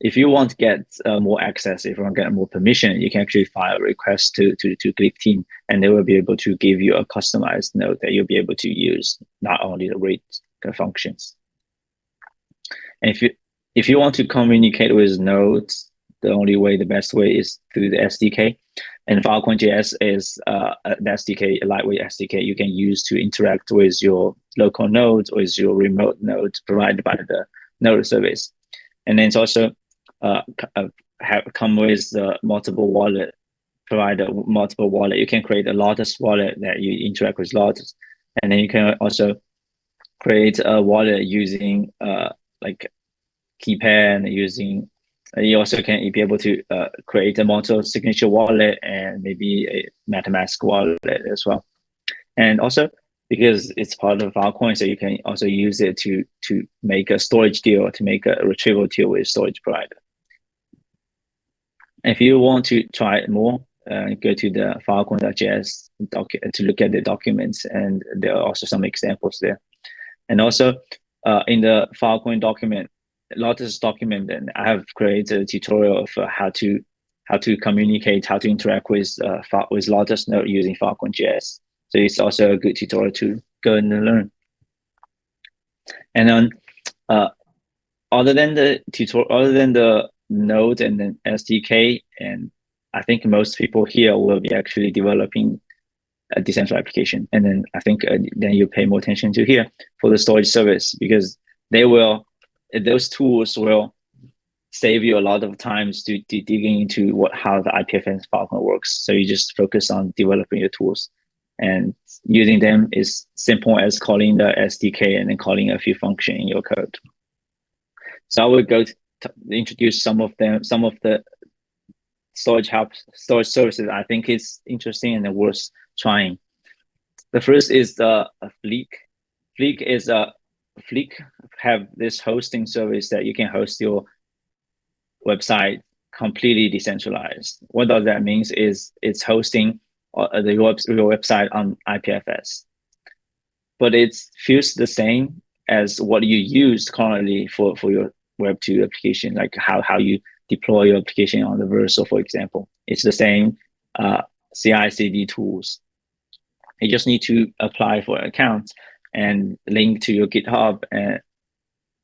if you want to get more access, if you want to get more permission, you can actually file a request to Glyph team, and they will be able to give you a customized node that you'll be able to use, not only the rate functions. And if you want to communicate with nodes, the best way is through the SDK. And Filecoin.js is an SDK, a lightweight SDK you can use to interact with your local nodes or with your remote nodes provided by the node service. And then it's also come with multiple wallet, provide a multiple wallet. You can create a Lotus wallet that you interact with Lotus. And then you can also create a wallet using like keypad and using, you also can be able to create a multi-signature wallet and maybe a MetaMask wallet as well. And also, because it's part of Filecoin, so you can also use it to make a storage deal, to make a retrieval deal with storage provider. If you want to try it more, go to the Filecoin.js to look at the documents, and there are also some examples there. And also, in the Filecoin document, Lotus document, and I have created a tutorial of how to communicate, how to interact with Lotus node using Filecoin.js. So it's also a good tutorial to go and learn. And then, other than the node and then SDK, and I think most people here will be actually developing a decentralized application. And then I think then you pay more attention to here for the storage service, because those tools will save you a lot of times to digging into how the IPFS Filecoin works. So you just focus on developing your tools, and using them is simple as calling the SDK and then calling a few functions in your code. So I will go to introduce some of the storage services I think is interesting and worth trying. The first is the Fleek. Fleek have this hosting service that you can host your website completely decentralized. What does that mean is it's hosting your website on IPFS, but it feels the same as what you use currently for your Web2 application, like how you deploy your application on the Verso, for example. It's the same CI/CD tools. You just need to apply for an account and link to your GitHub and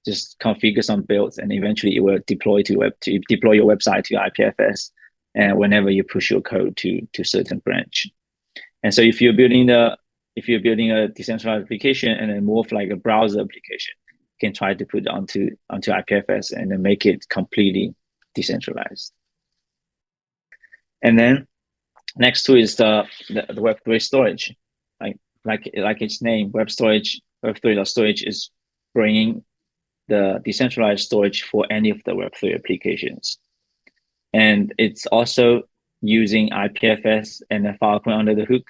just configure some builds, and eventually it will deploy deploy your website to IPFS, and whenever you push your code to certain branch. And so if you're building a decentralized application and then more of like a browser application, you can try to put it onto IPFS and then make it completely decentralized. And then next to is the Web3 storage. Like its name, Web3 storage is bringing the decentralized storage for any of the Web3 applications. And it's also using IPFS and a Filecoin under the hook.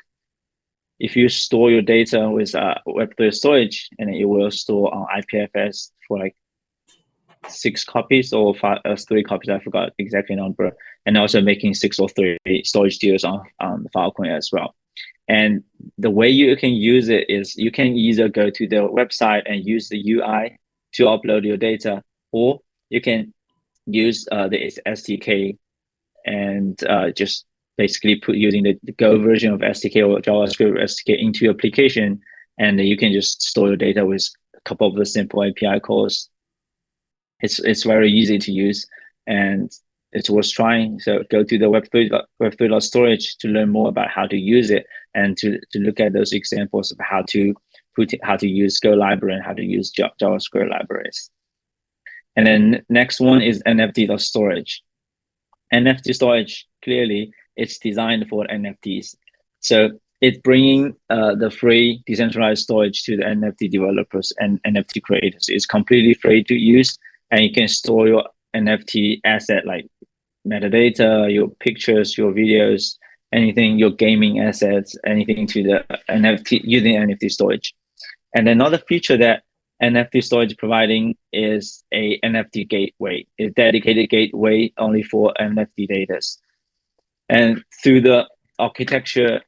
If you store your data with Web3 storage, and it will store on IPFS for like 6 copies or 3 copies, I forgot exactly number, and also making 6 or 3 storage deals on Filecoin as well. And the way you can use it is you can either go to the website and use the UI to upload your data, or you can use the SDK and just basically put using the Go version of SDK or JavaScript SDK into your application, and you can just store your data with a couple of the simple API calls. It's very easy to use, and it's worth trying. So go to the Web3 storage to learn more about how to use it, and to look at those examples of how to use Go library and how to use JavaScript libraries. And then next one is NFT.storage. NFT storage, clearly, it's designed for NFTs. So it's bringing the free decentralized storage to the NFT developers and NFT creators. It's completely free to use, and you can store your NFT asset like metadata, your pictures, your videos, anything, your gaming assets, anything to the NFT using NFT storage. And another feature that NFT storage providing is a NFT gateway, a dedicated gateway only for NFT data. And through the architecture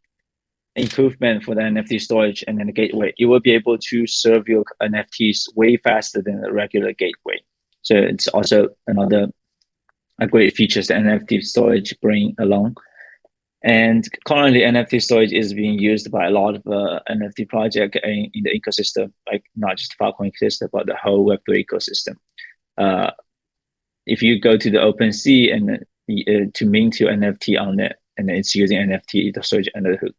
improvement for the NFT storage and then the gateway, you will be able to serve your NFTs way faster than a regular gateway. So it's also another a great features that NFT storage bring along. And currently, NFT storage is being used by a lot of NFT projects in the ecosystem, like not just Filecoin ecosystem, but the whole Web3 ecosystem. If you go to the OpenSea and to mint your NFT on it, and then it's using NFT the storage under the hook.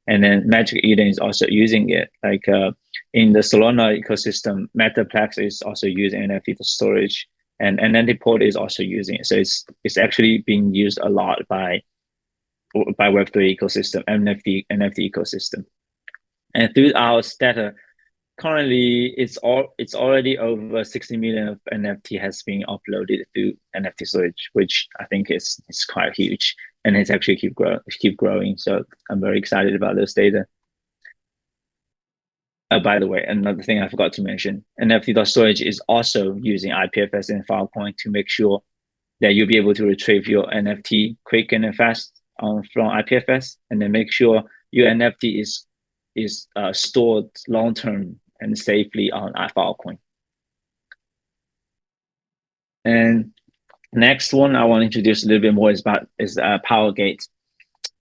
And then Magic Eden is also using it. Like in the Solana ecosystem, Metaplex is also using NFT for storage, and Antiport is also using it. So it's actually being used a lot by Web3 ecosystem, NFT ecosystem. And through our data, currently it's already over 60 million of NFT has been uploaded through NFT storage, which I think is quite huge, and it's actually keep growing. So I'm very excited about this data. By the way, another thing I forgot to mention, NFT.storage is also using IPFS and Filecoin to make sure that you'll be able to retrieve your NFT quick and fast from IPFS, and then make sure your NFT is stored long term and safely on Filecoin. And next one I want to introduce a little bit more is PowerGate.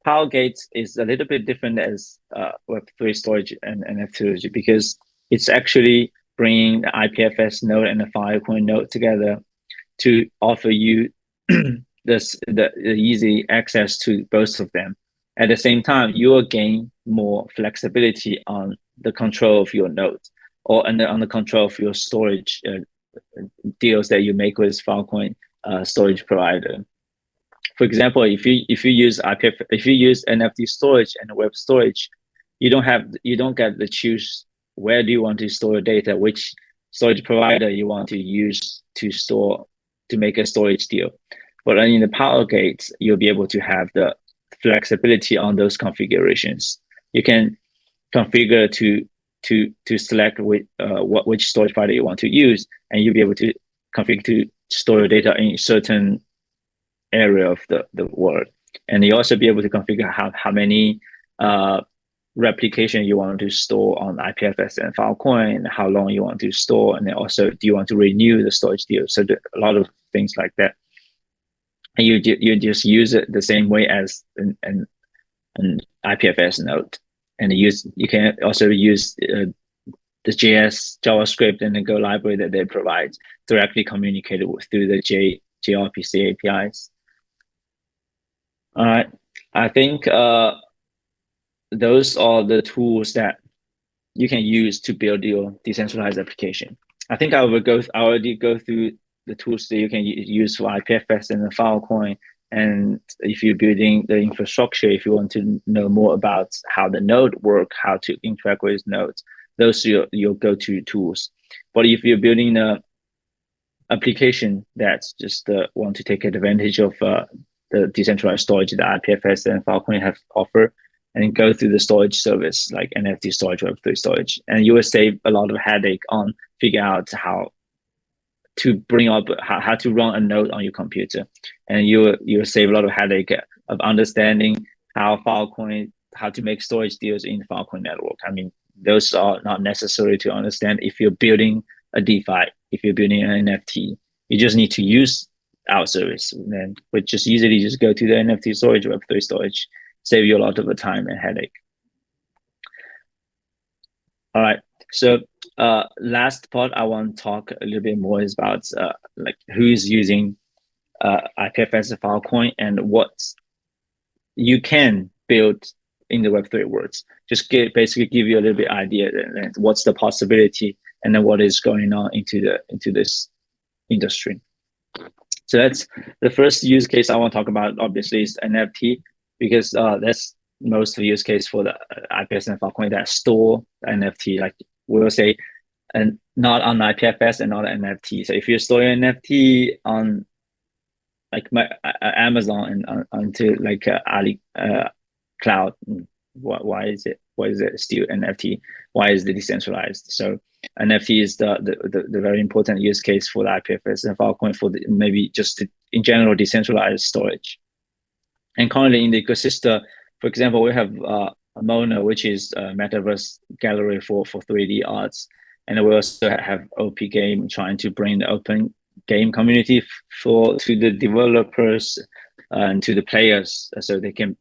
PowerGate is a little bit different as Web3 storage and NFT storage, because it's actually bringing the IPFS node and the Filecoin node together to offer you the easy access to both of them. At the same time, you will gain more flexibility on the control of your node, or on the control of your storage deals that you make with Filecoin storage provider. For example, if you use NFT storage and web storage, you don't get to choose where do you want to store your data, which storage provider you want to use to make a storage deal. But in the PowerGate, you'll be able to have the flexibility on those configurations. You can configure to select which storage provider you want to use, and you'll be able to configure to store your data in certain area of the world. And you also be able to configure how many replication you want to store on IPFS and Filecoin, how long you want to store, and then also do you want to renew the storage deal. So a lot of things like that. And you just use it the same way as an IPFS node. And you can also use the JavaScript and the Go library that they provide directly communicated through the gRPC APIs. All right, I think those are the tools that you can use to build your decentralized application. I think I already go through the tools that you can use for IPFS and the Filecoin. And if you're building the infrastructure, if you want to know more about how the node work, how to interact with nodes, those are your go-to tools. But if you're building a application that's just want to take advantage of the decentralized storage that IPFS and Filecoin have offer, and go through the storage service like NFT storage, Web3 storage, and you will save a lot of headache on figure out how to bring up how to run a node on your computer, and you will save a lot of headache of understanding how to make storage deals in the Filecoin network. I mean, those are not necessary to understand if you're building a DeFi, if you're building an NFT. You just need to use our service, and then but just easily just go to the NFT storage, Web3 storage, save you a lot of the time and headache. All right. So last part I want to talk a little bit more is about like who's using IPFS Filecoin and what you can build in the Web3 worlds. Just basically give you a little bit idea and what's the possibility and then what is going on into this industry. So that's the first use case I want to talk about. Obviously, is NFT because that's most of the use case for the IPFS and Filecoin that store NFT. Like we'll say, and not on IPFS and not NFT. So if you store your NFT on like Amazon and onto like Ali Cloud, why is it still NFT? Why is it decentralized? So NFT is the very important use case for the IPFS and Filecoin for maybe just in general decentralized storage. And currently in the ecosystem, for example, we have Mona, which is a metaverse gallery for 3D arts. And we also have OP Game trying to bring the open game community to the developers and to the players so they can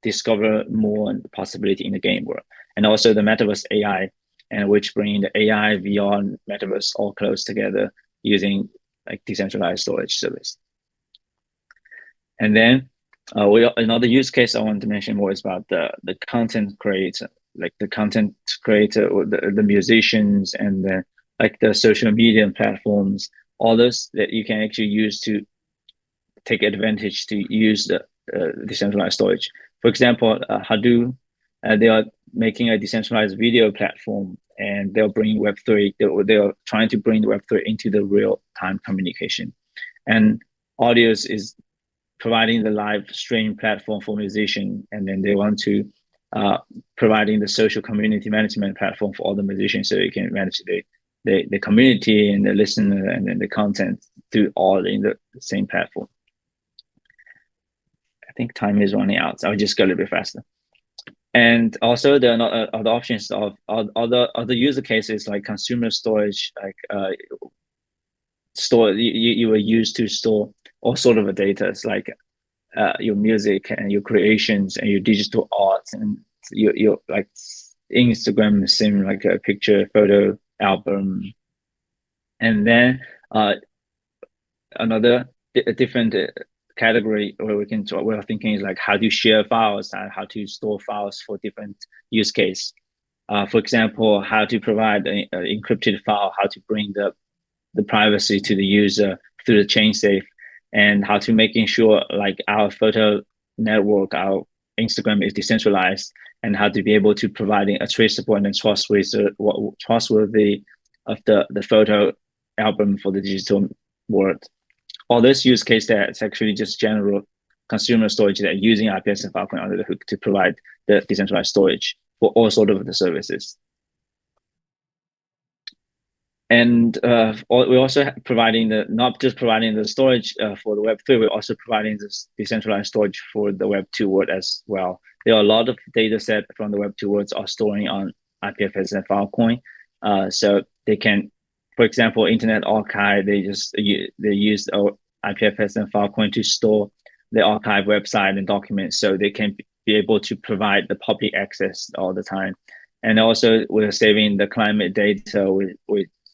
discover more possibility in the game world. And also the metaverse AI, and which bring the AI, VR, and metaverse all close together using like decentralized storage service. And then another use case I want to mention more is about the content creator, like the content creator or the musicians and the social media platforms, all those that you can actually use to take advantage to use the decentralized storage. For example, Hadoop, they are making a decentralized video platform and they'll bring Web3, they're trying to bring the Web3 into the real-time communication. And Audios is providing the live stream platform for musicians, and then they want to providing the social community management platform for all the musicians so you can manage the community and the listener and then the content through all in the same platform. I think time is running out, so I'll just go a little bit faster. And also there are other options of other user cases like consumer storage, like you will use to store all sort of data. It's like your music and your creations and your digital art and your like Instagram sim, like a picture, photo album. And then another different category where we're thinking is like how to share files and how to store files for different use case. For example, how to provide an encrypted file, how to bring the privacy to the user through the chain safe, and how to making sure like our photo network, our Instagram is decentralized, and how to be able to providing a traceable and trustworthy of the photo album for the digital world. All this use case that's actually just general consumer storage that using IPFS and Filecoin under the hook to provide the decentralized storage for all sort of the services. And we're also providing not just providing the storage for the Web3, we're also providing this decentralized storage for the Web2 world as well. There are a lot of data set from the Web2 worlds are storing on IPFS and Filecoin. So they can, for example, Internet Archive, they use IPFS and Filecoin to store the archive website and documents so they can be able to provide the public access all the time. And also we're saving the climate data with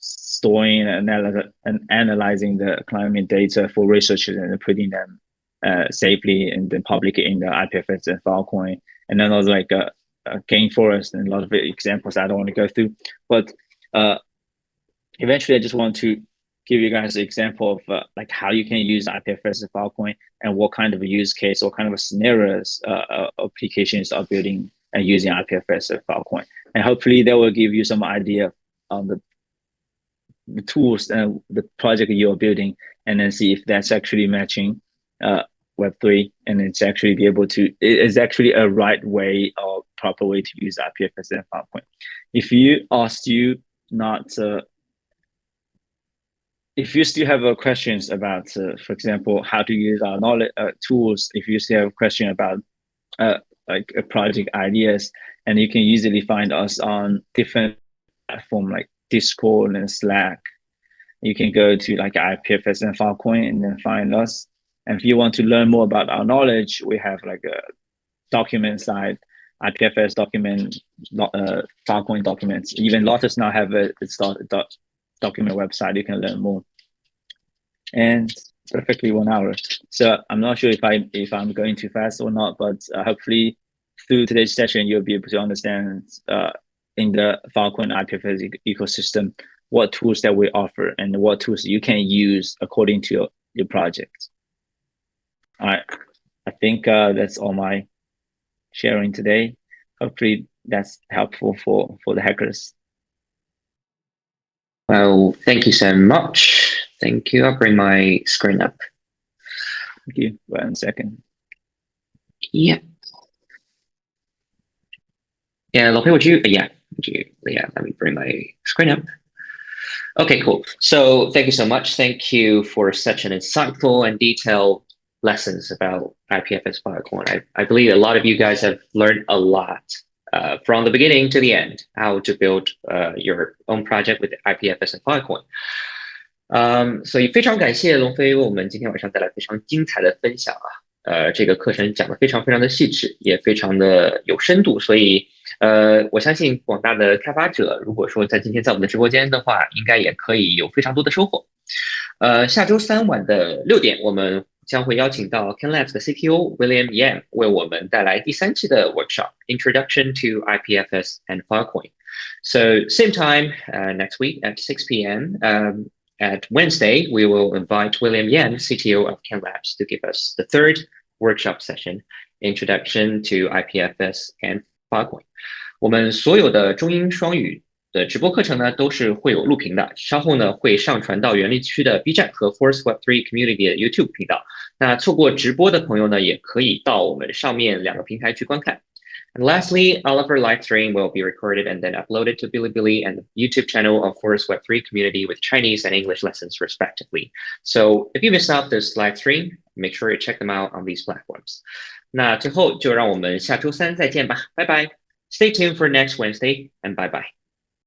storing and analyzing the climate data for researchers and putting them safely and then publicly in the IPFS and Filecoin. And then also like a gain forest and a lot of examples I don't want to go through. But eventually I just want to give you guys an example of like how you can use IPFS and Filecoin and what kind of a use case, what kind of scenarios applications are building and using IPFS and Filecoin. And hopefully that will give you some idea on the tools and the project you're building, and then see if that's actually matching Web3, and it's actually be able to, it's actually a right way or proper way to use IPFS and Filecoin. If you still have questions about, for example, how to use our knowledge tools, if you still have a question about like project ideas, and you can easily find us on different platforms like Discord and Slack. You can go to like IPFS and Filecoin and then find us. And if you want to learn more about our knowledge, we have like a document side IPFS document, Filecoin documents. Even Lotus now have its document website. You can learn more. And perfectly 1 hour. So I'm not sure if I'm going too fast or not, but hopefully through today's session you'll be able to understand in the Filecoin IPFS ecosystem what tools that we offer and what tools you can use according to your project. All right, I think that's all my sharing today. Hopefully that's helpful for the hackers. Well, thank you so much. Thank you. I'll bring my screen up. Thank you. 1 second. Yeah. Yeah, Longfei, let me bring my screen up. Okay, cool. So thank you so much. Thank you for such an insightful and detailed lessons about IPFS Filecoin. I believe a lot of you guys have learned a lot from the beginning to the end, how to build your own project with IPFS and Filecoin. 所以非常感谢龙飞为我们今天晚上带来非常精彩的分享啊。这个课程讲得非常非常的细致，也非常的有深度，所以我相信广大的开发者，如果说在今天在我们的直播间的话，应该也可以有非常多的收获。下周三晚的6点，我们将会邀请到 CanLabs 的 CTO William Yang 为我们带来第3期的 workshop Introduction to IPFS and Filecoin. So same time next week at 6 p.m. At Wednesday, we will invite William Yang, CTO of CanLabs, to give us the 3rd workshop session, Introduction to IPFS and Filecoin. 我们所有的中英双语的直播课程呢，都是会有录屏的，稍后呢会上传到园林区的 B 站和 Force Web3 Community 的 YouTube 频道。那错过直播的朋友呢，也可以到我们上面2个平台去观看。And lastly, all of our live stream will be recorded and then uploaded to Bilibili and the YouTube channel of Forest Web3 Community with Chinese and English lessons respectively. So if you miss out this live stream, make sure you check them out on these platforms. 那最后就让我们下周三再见吧，拜拜。Stay tuned for next Wednesday and bye bye.